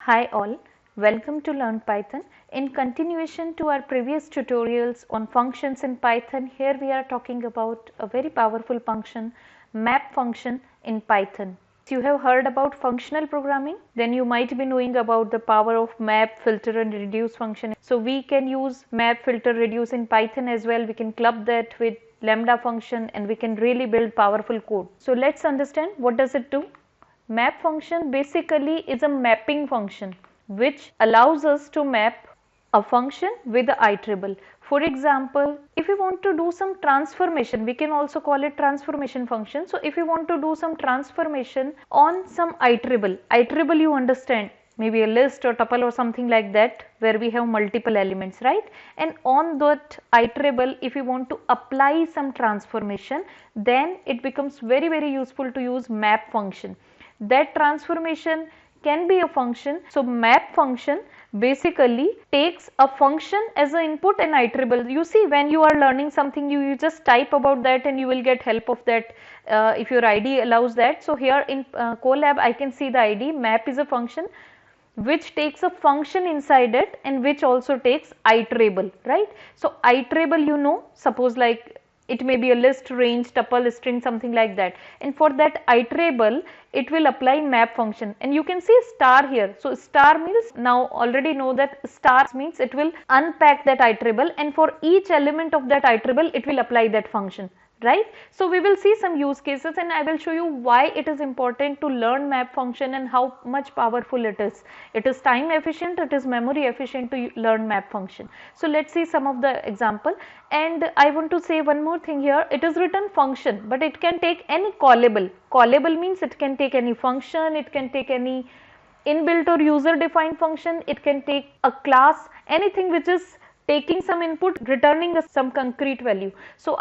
Hi all, welcome to Learn Python. In continuation to our previous tutorials on functions in Python, here we are talking about a very powerful function, map function in Python. If you have heard about functional programming, then you might be knowing about the power of map, filter and reduce function. So we can use map, filter, reduce in Python as well. We can club that with Lambda function and we can really build powerful code. So let's understand what does it do. Map function basically is a mapping function which allows us to map a function with an iterable. For example, if we want to do some transformation, we can also call it transformation function. So if we want to do some transformation on some iterable you understand, maybe a list or tuple or something like that where we have multiple elements, right? And on that iterable, if we want to apply some transformation, then it becomes very useful to use map function. That transformation can be a function. So map function basically takes a function as an input and iterable. You see, when you are learning something, you just type about that and you will get help of that if your ID allows that. So here in Colab I can see the ID. Map is a function which takes a function inside it and which also takes iterable, right? So iterable, you know, suppose like it may be a list, range, tuple, string, something like that, and for that iterable it will apply map function. And you can see star here. So star means, now already know that star means it will unpack that iterable, and for each element of that iterable it will apply that function, right? So we will see some use cases and I will show you why it is important to learn map function and how much powerful it is. It is time efficient, it is memory efficient to learn map function. So let's see some of the example. And I want to say one more thing here. It is written function, but it can take any callable. Callable means it can take any function, it can take any inbuilt or user defined function, it can take a class, anything which is taking some input, returning some concrete value. So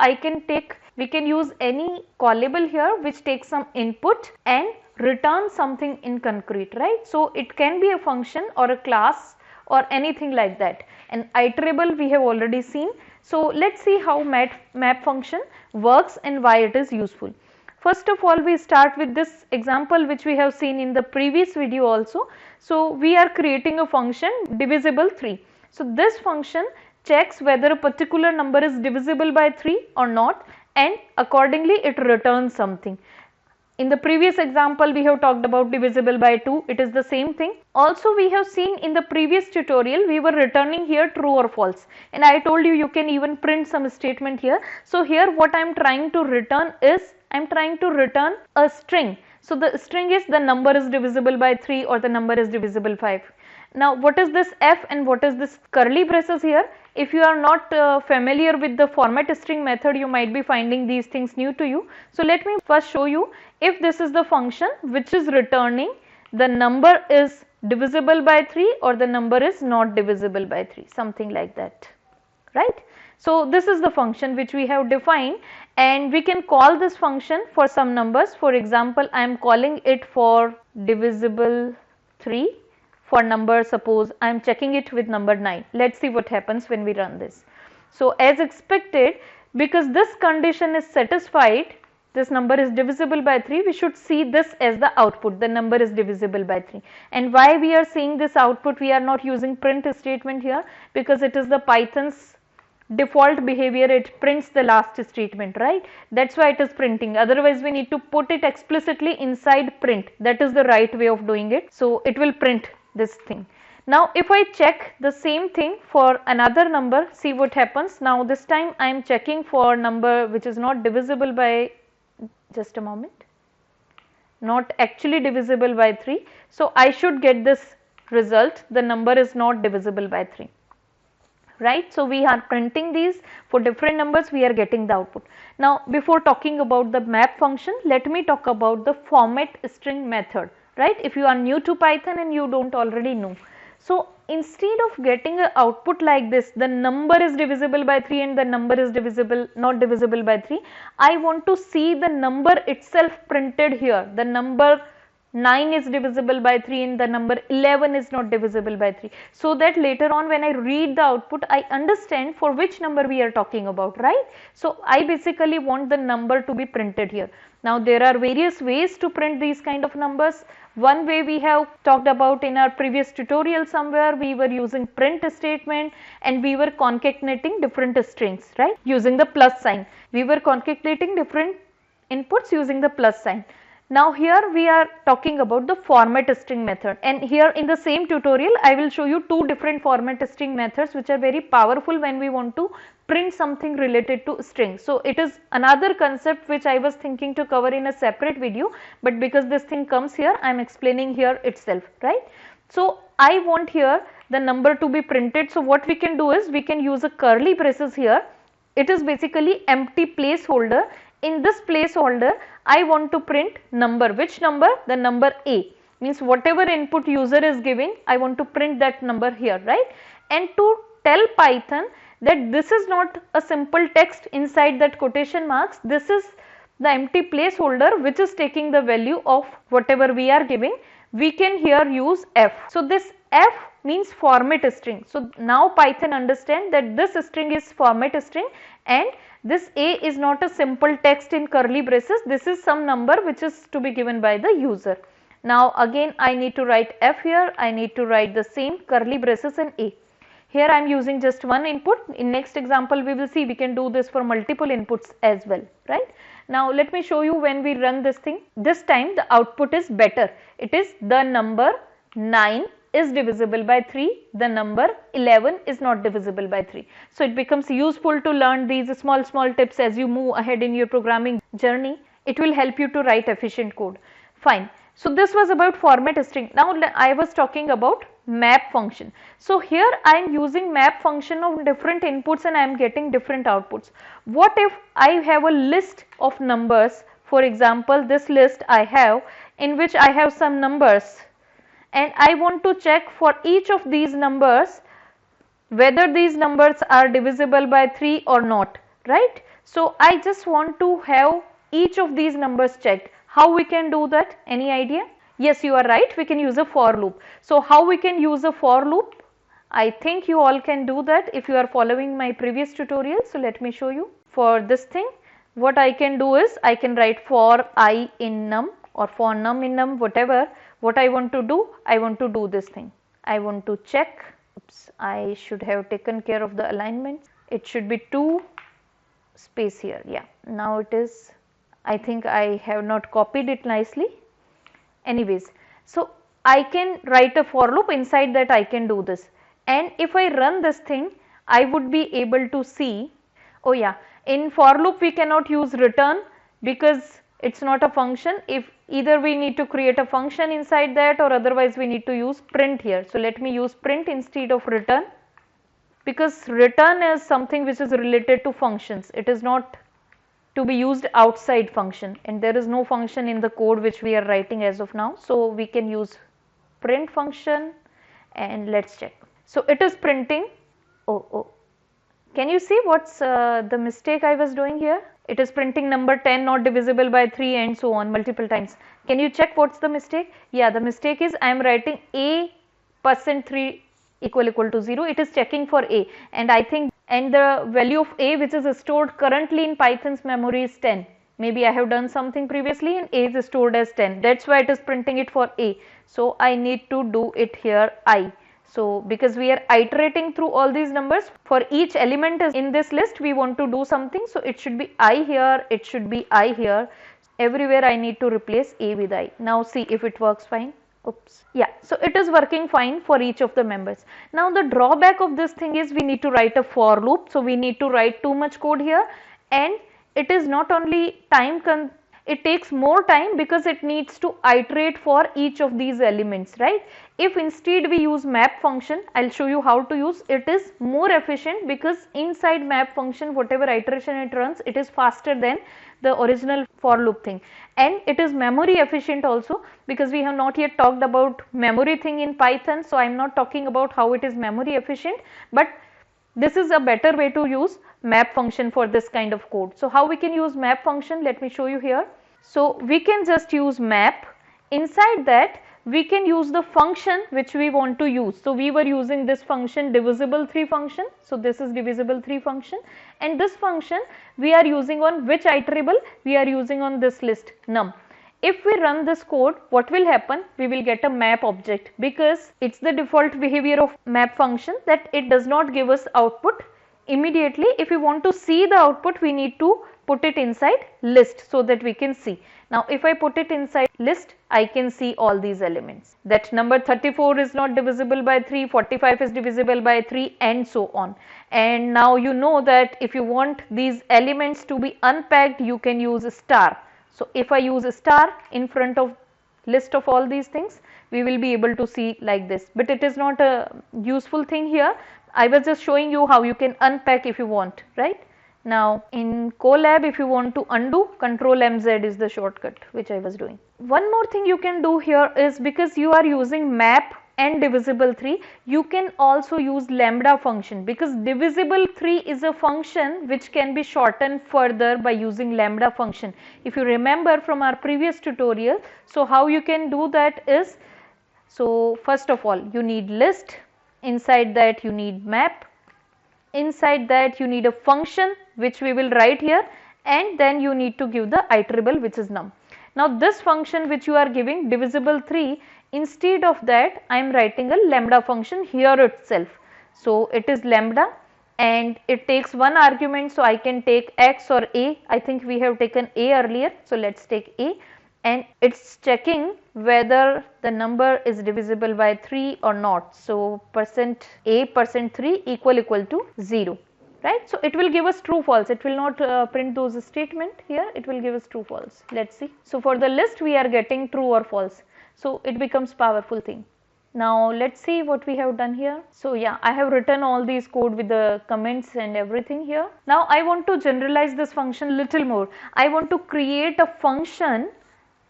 we can use any callable here which takes some input and return something in concrete, right? So it can be a function or a class or anything like that. And iterable we have already seen. So let's see how map function works and why it is useful. First of all, we start with this example which we have seen in the previous video also. So we are creating a function divisible 3. So this function checks whether a particular number is divisible by 3 or not, and accordingly it returns something. In the previous example we have talked about divisible by 2, it is the same thing. Also we have seen in the previous tutorial we were returning here true or false, and I told you you can even print some statement here. So here what I am trying to return is, I am trying to return a string. So the string is the number is divisible by 3 or the number is divisible by 5. Now what is this f and what is this curly braces here? If you are not familiar with the format string method, you might be finding these things new to you. So let me first show you. If this is the function which is returning the number is divisible by 3 or the number is not divisible by 3, something like that, right? So this is the function which we have defined, and we can call this function for some numbers. For example, I am calling it for divisible 3 for number, suppose I am checking it with number 9. Let's see what happens when we run this. So as expected, because this condition is satisfied, this number is divisible by 3, we should see this as the output, the number is divisible by 3. And why we are seeing this output, we are not using print statement here, because it is the Python's default behavior, it prints the last statement, right? That's why it is printing. Otherwise we need to put it explicitly inside print. That is the right way of doing it. So it will print this thing. Now if I check the same thing for another number, see what happens. Now this time I am checking for number which is not divisible by, just a moment, not actually divisible by 3. So I should get this result, the number is not divisible by 3, right? So we are printing these for different numbers, we are getting the output. Now before talking about the map function, let me talk about the format string method, right? If you are new to Python and you don't already know. So instead of getting an output like this, the number is divisible by 3 and the number is not divisible by 3, I want to see the number itself printed here. The number 9 is divisible by 3 and the number 11 is not divisible by 3, so that later on when I read the output I understand for which number we are talking about, right? So I basically want the number to be printed here. Now there are various ways to print these kind of numbers. One way we have talked about in our previous tutorial somewhere, we were using print statement and we were concatenating different strings, right, using the plus sign. We were concatenating different inputs using the plus sign. Now here we are talking about the format string method, and here in the same tutorial I will show you two different format string methods which are very powerful when we want to print something related to string. So it is another concept which I was thinking to cover in a separate video, but because this thing comes here I am explaining here itself, right. So I want here the number to be printed. So what we can do is we can use a curly braces here. It is basically empty placeholder. In this placeholder I want to print number. Which number? The number A, means whatever input user is giving I want to print that number here, right. And to tell Python that this is not a simple text inside that quotation marks, this is the empty placeholder which is taking the value of whatever we are giving, we can here use F. So this F means format string. So now Python understand that this string is format string and this A is not a simple text in curly braces, this is some number which is to be given by the user. Now again I need to write F here, I need to write the same curly braces in A. Here I am using just one input. In next example we will see we can do this for multiple inputs as well, right. Now let me show you when we run this thing. This time the output is better. It is the number 9 is divisible by 3, the number 11 is not divisible by 3. So it becomes useful to learn these small tips as you move ahead in your programming journey. It will help you to write efficient code. Fine. So this was about format string. Now I was talking about map function. So here I am using map function of different inputs and I am getting different outputs. What if I have a list of numbers? For example, this list I have in which I have some numbers and I want to check for each of these numbers whether these numbers are divisible by 3 or not, right. So I just want to have each of these numbers checked. How we can do that? Any idea? Yes, you are right, we can use a for loop. So how we can use a for loop? I think you all can do that if you are following my previous tutorial. So let me show you. For this thing what I can do is I can write for I in num or for num in num, whatever. What I want to do? I want to do this thing. I want to check. Oops, I should have taken care of the alignment. It should be 2 space here. Yeah, now it is. I think I have not copied it nicely. Anyways, so I can write a for loop, inside that I can do this, and if I run this thing I would be able to see, oh yeah, in for loop we cannot use return because it is not a function. If either we need to create a function inside that or otherwise we need to use print here. So let me use print instead of return, because return is something which is related to functions. It is not to be used outside function and there is no function in the code which we are writing as of now. So we can use print function and let's check. So it is printing. Oh, can you see what's the mistake I was doing here? It is printing number 10 not divisible by 3 and so on multiple times. Can you check what's the mistake? Yeah, the mistake is I am writing a%3 equal to 0. It is checking for a, and I think and the value of a which is stored currently in Python's memory is 10. Maybe I have done something previously and a is stored as 10. That's why it is printing it for a. So I need to do it here I. So because we are iterating through all these numbers, for each element is in this list we want to do something. So it should be I here, it should be I here. Everywhere I need to replace a with I. Now see if it works fine. Oops. Yeah, so it is working fine for each of the members. Now the drawback of this thing is we need to write a for loop. So we need to write too much code here, and it is not only it takes more time because it needs to iterate for each of these elements, right. If instead we use map function, I'll show you how to use it, is more efficient because inside map function whatever iteration it runs, it is faster than the original for loop thing, and it is memory efficient also because we have not yet talked about memory thing in Python. So I am not talking about how it is memory efficient, but this is a better way to use map function for this kind of code. So how we can use map function? Let me show you here. So we can just use map. Inside that we can use the function which we want to use. So we were using this function divisible3 function. So this is divisible3 function, and this function we are using on which iterable? We are using on this list num. If we run this code, what will happen? We will get a map object, because it's the default behavior of map function that it does not give us output immediately. If we want to see the output, we need to put it inside list so that we can see. Now if I put it inside list, I can see all these elements, that number 34 is not divisible by 3, 45 is divisible by 3, and so on. And now you know that if you want these elements to be unpacked, you can use a star. So if I use a star in front of list of all these things, we will be able to see like this, but it is not a useful thing here. I was just showing you how you can unpack if you want, right? Now in Colab, if you want to undo, Control MZ is the shortcut which I was doing. One more thing you can do here is, because you are using map and divisible 3, you can also use lambda function, because divisible 3 is a function which can be shortened further by using lambda function. If you remember from our previous tutorial, so how you can do that is, so first of all you need list, inside that you need map, inside that you need a function which we will write here, and then you need to give the iterable which is num. Now this function which you are giving divisible 3, instead of that I am writing a lambda function here itself. So it is lambda and it takes one argument, so I can take x or a. I think we have taken a earlier, so let us take a, and it's checking whether the number is divisible by 3 or not. So %a %3 equal to 0, right? So it will give us true false, it will not print those statement here, it will give us true false. Let's see. So for the list we are getting true or false, so it becomes powerful thing. Now let's see what we have done here. So yeah, I have written all these code with the comments and everything here. Now I want to generalize this function little more. I want to create a function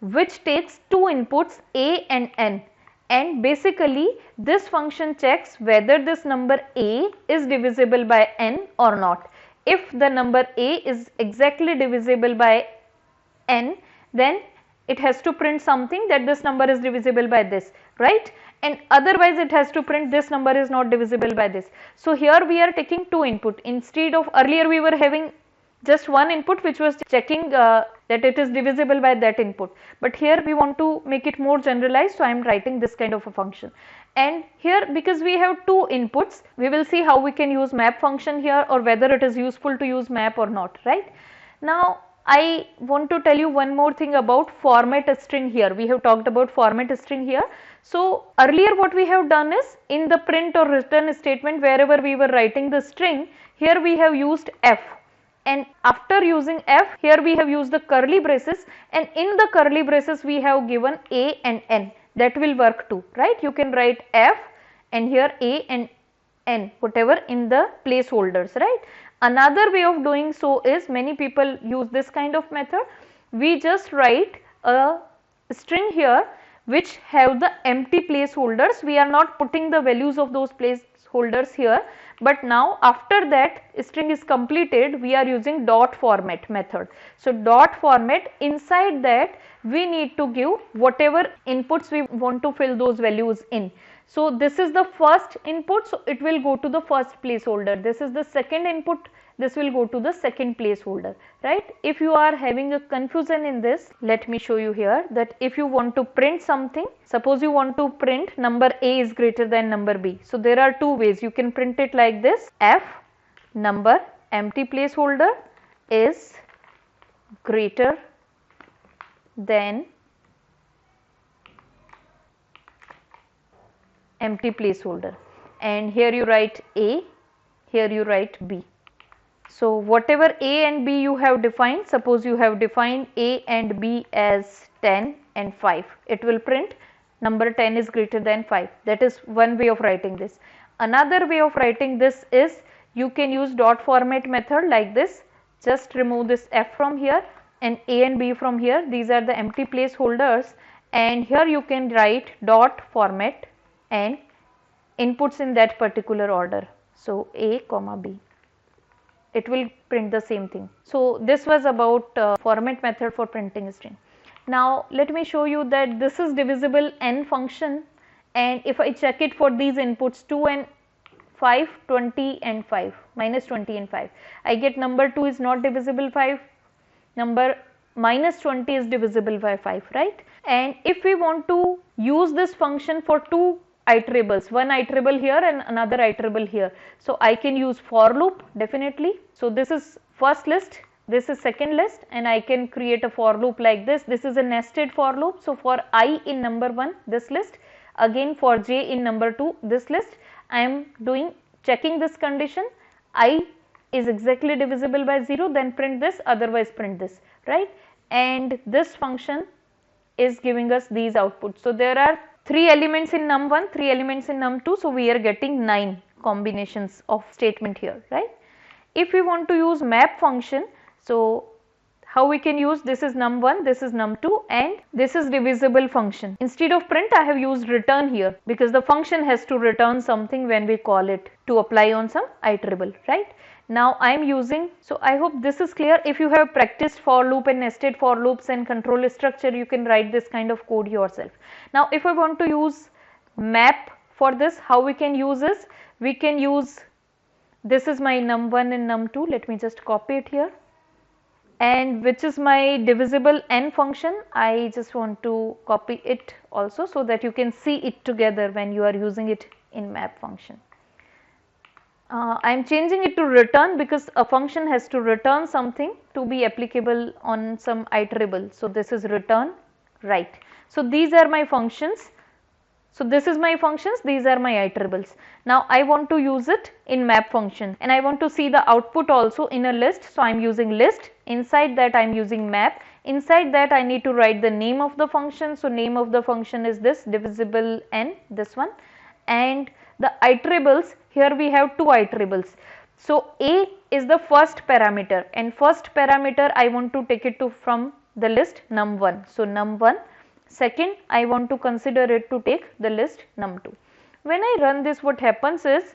which takes two inputs a and n, and basically this function checks whether this number a is divisible by n or not. If the number a is exactly divisible by n, then it has to print something that this number is divisible by this, right? And otherwise it has to print this number is not divisible by this. So here we are taking two input, instead of earlier we were having just one input which was checking that it is divisible by that input, but here we want to make it more generalized, so I am writing this kind of a function. And here, because we have two inputs, we will see how we can use map function here, or whether it is useful to use map or not, right? Now I want to tell you one more thing about format a string here. We have talked about format a string here. So earlier what we have done is, in the print or return statement, wherever we were writing the string, here we have used f, and after using f, here we have used the curly braces, and in the curly braces we have given a and n. That will work too, right? You can write f and here a and n, whatever in the placeholders, right? Another way of doing so is, many people use this kind of method. We just write a string here which have the empty placeholders. We are not putting the values of those placeholders here, but now after that string is completed, we are using dot format method. So dot format, inside that we need to give whatever inputs we want to fill those values in. So this is the first input, so it will go to the first placeholder. This is the second input, this will go to the second placeholder, right? If you are having a confusion in this, let me show you here that if you want to print something, suppose you want to print number a is greater than number b. So there are two ways. You can print it like this: f number empty placeholder is greater than empty placeholder, and here you write a, here you write b. So whatever a and b you have defined, suppose you have defined a and b as 10 and 5, it will print number 10 is greater than 5. That is one way of writing this. Another way of writing this is, you can use dot format method like this. Just remove this f from here and a and b from here. These are the empty placeholders, and here you can write dot format and inputs in that particular order. So a comma b, it will print the same thing. So this was about format method for printing a string. Now let me show you that this is divisible n function, and if I check it for these inputs 2 and 5, 20 and 5, minus 20 and 5, I get number 2 is not divisible 5, number minus 20 is divisible by 5, right? And if we want to use this function for two iterables, one iterable here and another iterable here, so I can use for loop definitely. So this is first list, this is second list, and I can create a for loop like this. This is a nested for loop. So for I in number 1 this list, again for j in number 2 this list, I am doing checking this condition, I is exactly divisible by 0, then print this, otherwise print this, right? And this function is giving us these outputs. So there are 3 elements in num1, 3 elements in num2, so we are getting 9 combinations of statement here, right? If we want to use map function, so how we can use, this is num1, this is num2, and this is divisible function. Instead of print, I have used return here because the function has to return something when we call it to apply on some iterable, right? Now I am using, so I hope this is clear. If you have practiced for loop and nested for loops and control structure, you can write this kind of code yourself. Now if I want to use map for this, how we can use this? We can use, this is my num1 and num2, let me just copy it here, and which is my divisible n function. I just want to copy it also so that you can see it together when you are using it in map function. I am changing it to return because a function has to return something to be applicable on some iterable. So this is return, right. So these are my functions. So this is my functions, these are my iterables. Now I want to use it in map function and I want to see the output also in a list. So I am using list, inside that I am using map, inside that I need to write the name of the function. So name of the function is this divisible n, this one, and the iterables, here we have 2 iterables. So a is the first parameter and first parameter I want to take it to from the list num1. So num1. Second, I want to consider it to take the list num2. When I run this, what happens is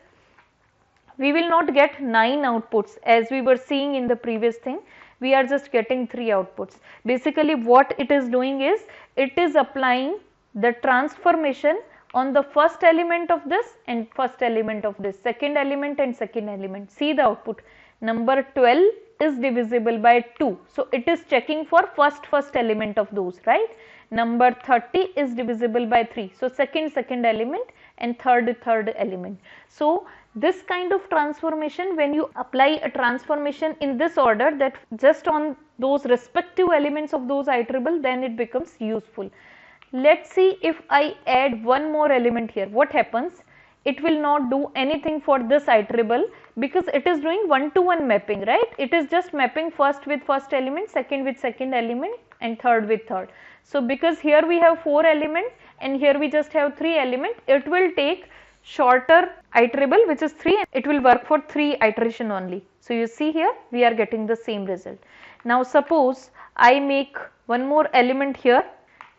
we will not get 9 outputs as we were seeing in the previous thing. We are just getting 3 outputs. Basically what it is doing is it is applying the transformation on the first element of this and first element of this, second element and second element. See the output, number 12 is divisible by 2. So it is checking for first element of those, right? Number 30 is divisible by 3. So second element and third element. So this kind of transformation, when you apply a transformation in this order, that just on those respective elements of those iterable, then it becomes useful. Let's see if I add one more element here, what happens? It will not do anything for this iterable because it is doing one-to-one mapping, right? It is just mapping first with first element, second with second element and third with third. So because here we have 4 elements and here we just have 3 elements, it will take shorter iterable which is 3 and it will work for 3 iteration only. So you see here we are getting the same result. Now suppose I make one more element here,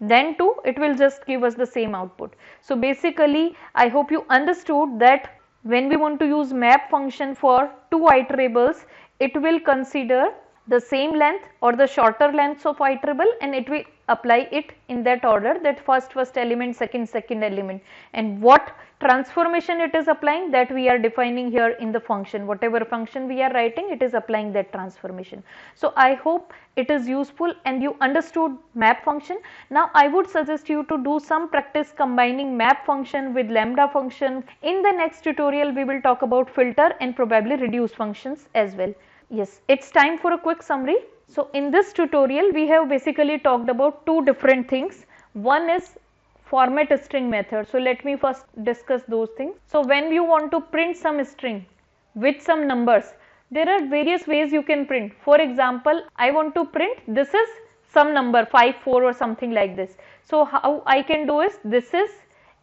then 2, it will just give us the same output. So basically I hope you understood that when we want to use map function for 2 iterables, it will consider the same length or the shorter lengths of iterable and it will apply it in that order, that first element, second element, and what transformation it is applying, that we are defining here in the function. Whatever function we are writing, it is applying that transformation. So I hope it is useful and you understood map function. Now I would suggest you to do some practice combining map function with lambda function. In the next tutorial we will talk about filter and probably reduce functions as well. Yes, it's time for a quick summary. So in this tutorial we have basically talked about 2 different things. One is format string method. So let me first discuss those things. So when you want to print some string with some numbers, there are various ways you can print. For example, I want to print this is some number 5, 4 or something like this. So how I can do is, this is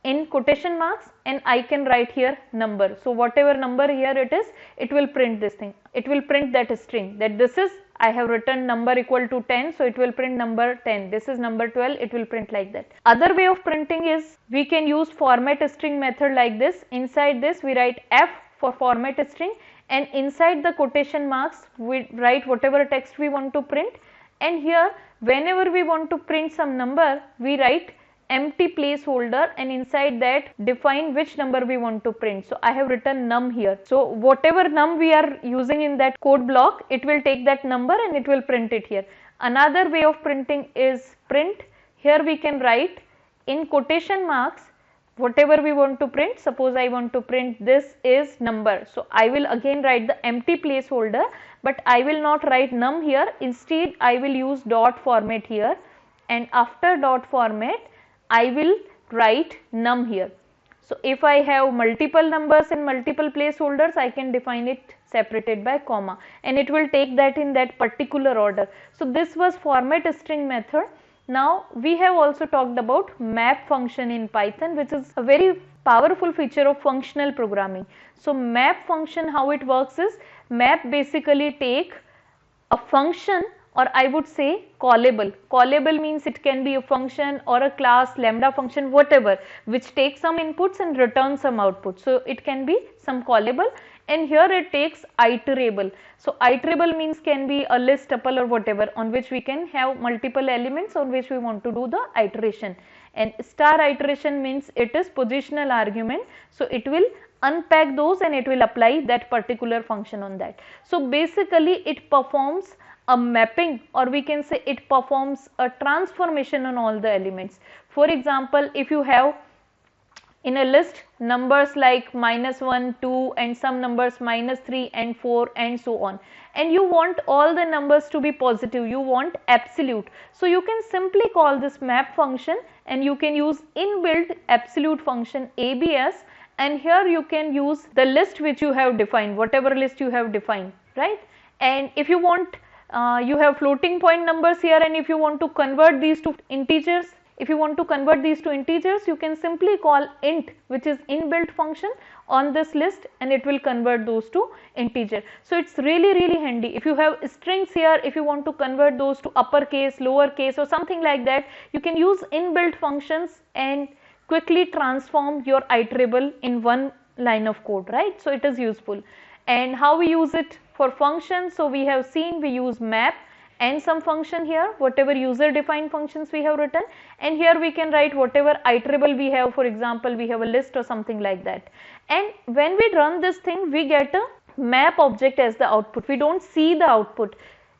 in quotation marks and I can write here number. So whatever number here it is, it will print this thing. It will print that string, that this is, I have written number equal to 10, so it will print number 10. This is number 12, it will print like that. Other way of printing is we can use format string method like this. Inside this we write F for format string and inside the quotation marks we write whatever text we want to print, and here whenever we want to print some number we write empty placeholder and inside that define which number we want to print. So I have written num here. So whatever num we are using in that code block, it will take that number and it will print it here. Another way of printing is print. Here we can write in quotation marks whatever we want to print. Suppose I want to print this is number. So I will again write the empty placeholder, but I will not write num here. Instead I will use dot format here, and after dot format I will write num here. So if I have multiple numbers in multiple placeholders, I can define it separated by comma, and it will take that in that particular order. So this was format string method. Now we have also talked about map function in Python, which is a very powerful feature of functional programming. So map function, how it works is, map basically take a function, or I would say callable. Callable means it can be a function or a class, lambda function, whatever, which takes some inputs and returns some output. So it can be some callable, and here it takes iterable. So iterable means can be a list, tuple or whatever, on which we can have multiple elements on which we want to do the iteration. And star iteration means it is positional argument. So it will unpack those and it will apply that particular function on that. So basically it performs a mapping, or we can say it performs a transformation on all the elements. For example, if you have in a list numbers like -1, 2 and some numbers -3 and 4 and so on, and you want all the numbers to be positive, you want absolute. So you can simply call this map function, and you can use inbuilt absolute function ABS, and here you can use the list which you have defined, whatever list you have defined, right? And if you want you have floating point numbers here, and if you want to convert these to integers, you can simply call int, which is inbuilt function on this list, and it will convert those to integer. So it's really handy. If you have strings here, if you want to convert those to uppercase, lowercase or something like that, you can use inbuilt functions and quickly transform your iterable in one line of code, right? So it is useful. And how we use it for functions, so we have seen we use map and some function here, whatever user defined functions we have written, and here we can write whatever iterable we have. For example, we have a list or something like that, and when we run this thing, we get a map object as the output. We don't see the output.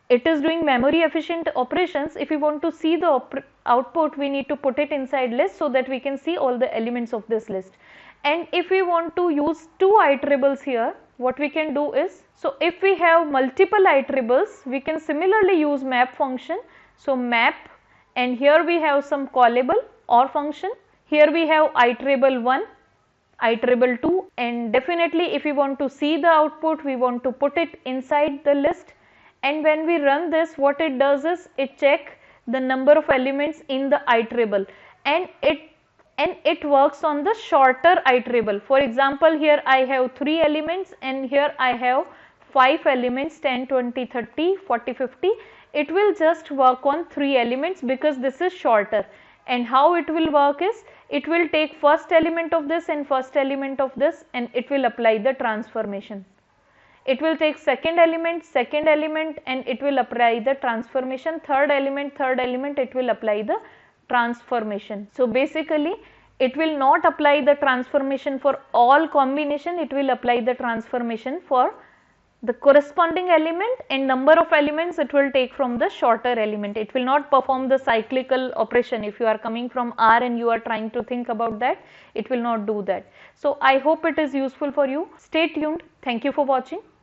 It is doing memory efficient operations. If we want to see the output, we need to put it inside list so that we can see all the elements of this list. And if we want to use two iterables here, what we can do is, so if we have multiple iterables, we can similarly use map function. So map, and here we have some callable or function. Here we have iterable 1, iterable 2, and definitely if we want to see the output, we want to put it inside the list. And when we run this, what it does is it check the number of elements in the iterable, and it works on the shorter iterable. For example, here I have 3 elements and here I have 5 elements, 10, 20, 30, 40, 50. It will just work on 3 elements because this is shorter. And how it will work is, it will take first element of this and first element of this, and it will apply the transformation. It will take second element, and it will apply the transformation. Third element, it will apply the transformation. So basically it will not apply the transformation for all combination, it will apply the transformation for the corresponding element, and number of elements it will take from the shorter element. It will not perform the cyclical operation. If you are coming from R and you are trying to think about that, it will not do that. So I hope it is useful for you. Stay tuned. Thank you for watching.